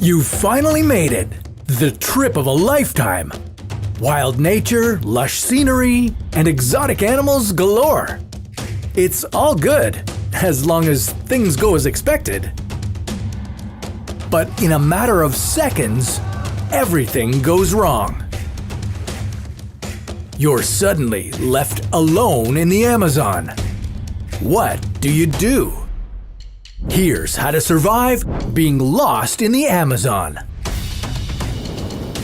You finally made it! The trip of a lifetime! Wild nature, lush scenery, and exotic animals galore. It's all good, as long as things go as expected. But in a matter of seconds, everything goes wrong. You're suddenly left alone in the Amazon. What do you do? Here's how to survive being lost in the Amazon.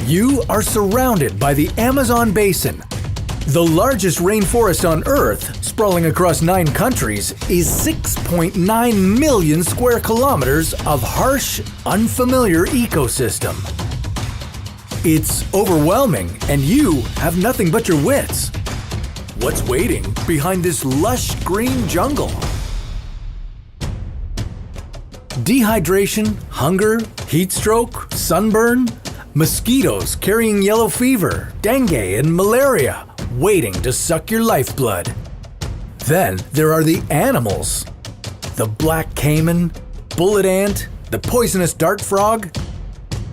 You are surrounded by the Amazon basin. The largest rainforest on Earth, sprawling across 9 countries, is 6.9 million square kilometers of harsh, unfamiliar ecosystem. It's overwhelming, and you have nothing but your wits. What's waiting behind this lush green jungle? Dehydration, hunger, heat stroke, sunburn, mosquitoes carrying yellow fever, dengue, and malaria waiting to suck your lifeblood. Then there are the animals. The black caiman, bullet ant, the poisonous dart frog,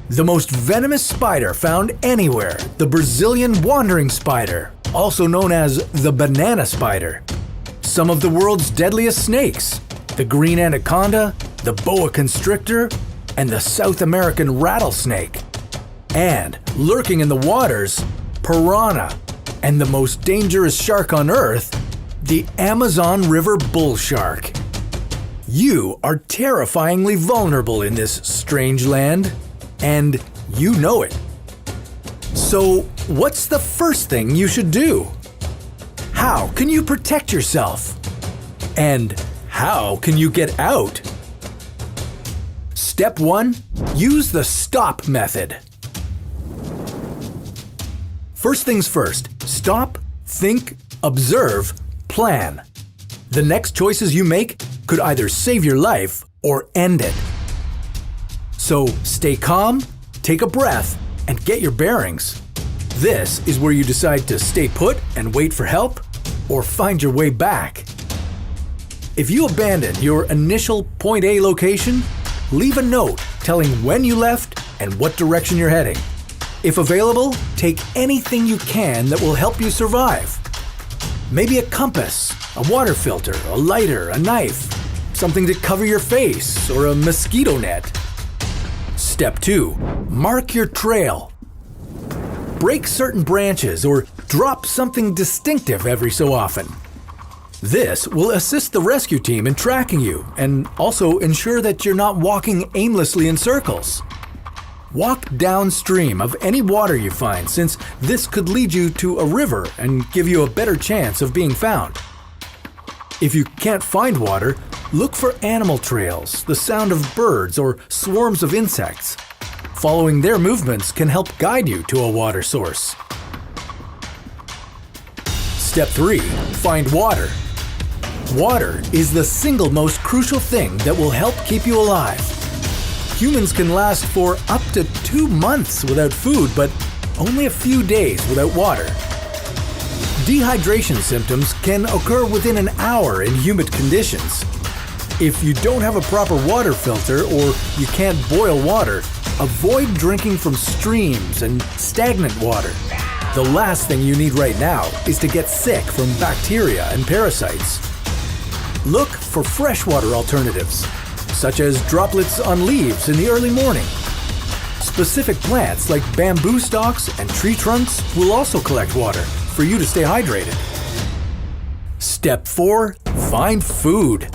the most venomous spider found anywhere, the Brazilian wandering spider, also known as the banana spider. Some of the world's deadliest snakes, the green anaconda, the boa constrictor, and the South American rattlesnake. And lurking in the waters, piranha, and the most dangerous shark on Earth, the Amazon River bull shark. You are terrifyingly vulnerable in this strange land, and you know it. So, what's the first thing you should do? How can you protect yourself? And how can you get out? Step 1. Use the STOP method. First things first, stop, think, observe, plan. The next choices you make could either save your life or end it. So stay calm, take a breath, and get your bearings. This is where you decide to stay put and wait for help, or find your way back. If you abandon your initial point A location, leave a note telling when you left and what direction you're heading. If available, take anything you can that will help you survive. Maybe a compass, a water filter, a lighter, a knife, something to cover your face, or a mosquito net. Step 2. Mark your trail. Break certain branches or drop something distinctive every so often. This will assist the rescue team in tracking you and also ensure that you're not walking aimlessly in circles. Walk downstream of any water you find, since this could lead you to a river and give you a better chance of being found. If you can't find water, look for animal trails, the sound of birds, or swarms of insects. Following their movements can help guide you to a water source. Step 3. Find water. Water is the single most crucial thing that will help keep you alive. Humans can last for up to 2 months without food, but only a few days without water. Dehydration symptoms can occur within an hour in humid conditions. If you don't have a proper water filter or you can't boil water, avoid drinking from streams and stagnant water. The last thing you need right now is to get sick from bacteria and parasites. Look for freshwater alternatives, such as droplets on leaves in the early morning. Specific plants like bamboo stalks and tree trunks will also collect water for you to stay hydrated. Step 4. Find food.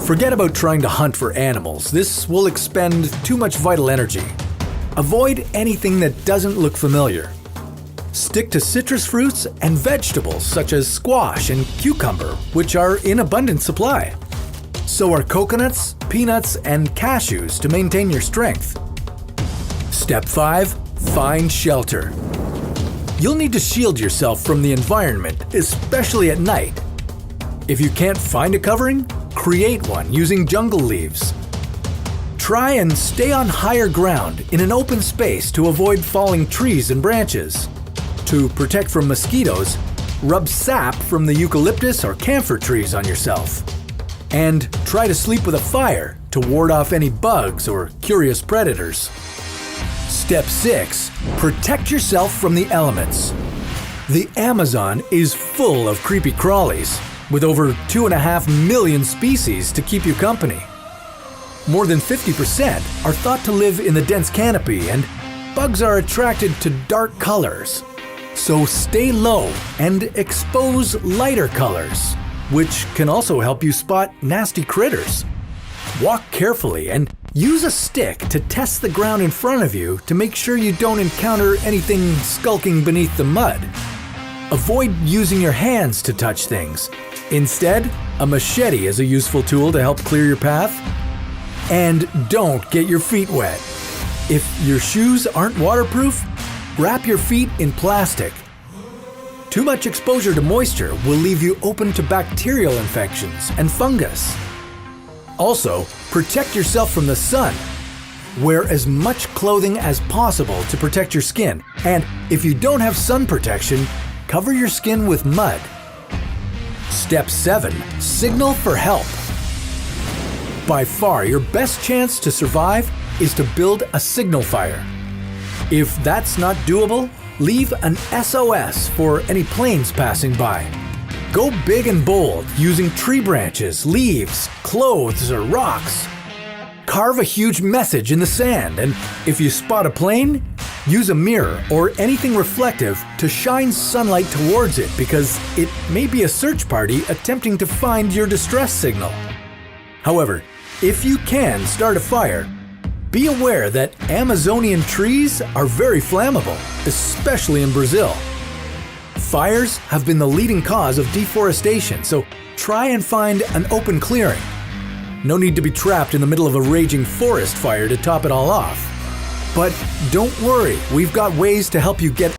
Forget about trying to hunt for animals. This will expend too much vital energy. Avoid anything that doesn't look familiar. Stick to citrus fruits and vegetables such as squash and cucumber, which are in abundant supply. So are coconuts, peanuts, and cashews to maintain your strength. Step 5. Find shelter. You'll need to shield yourself from the environment, especially at night. If you can't find a covering, create one using jungle leaves. Try and stay on higher ground in an open space to avoid falling trees and branches. To protect from mosquitoes, rub sap from the eucalyptus or camphor trees on yourself. And try to sleep with a fire to ward off any bugs or curious predators. Step 6. Protect yourself from the elements. The Amazon is full of creepy crawlies, with over 2.5 million species to keep you company. More than 50% are thought to live in the dense canopy, and bugs are attracted to dark colors. So stay low and expose lighter colors, which can also help you spot nasty critters. Walk carefully and use a stick to test the ground in front of you to make sure you don't encounter anything skulking beneath the mud. Avoid using your hands to touch things. Instead, a machete is a useful tool to help clear your path. And don't get your feet wet. If your shoes aren't waterproof, wrap your feet in plastic. Too much exposure to moisture will leave you open to bacterial infections and fungus. Also, protect yourself from the sun. Wear as much clothing as possible to protect your skin, and if you don't have sun protection, cover your skin with mud. Step 7. Signal for help. By far, your best chance to survive is to build a signal fire. If that's not doable, leave an SOS for any planes passing by. Go big and bold using tree branches, leaves, clothes, or rocks. Carve a huge message in the sand, and if you spot a plane, use a mirror or anything reflective to shine sunlight towards it, because it may be a search party attempting to find your distress signal. However, if you can start a fire, be aware that Amazonian trees are very flammable, especially in Brazil. Fires have been the leading cause of deforestation, so try and find an open clearing. No need to be trapped in the middle of a raging forest fire to top it all off. But don't worry, we've got ways to help you get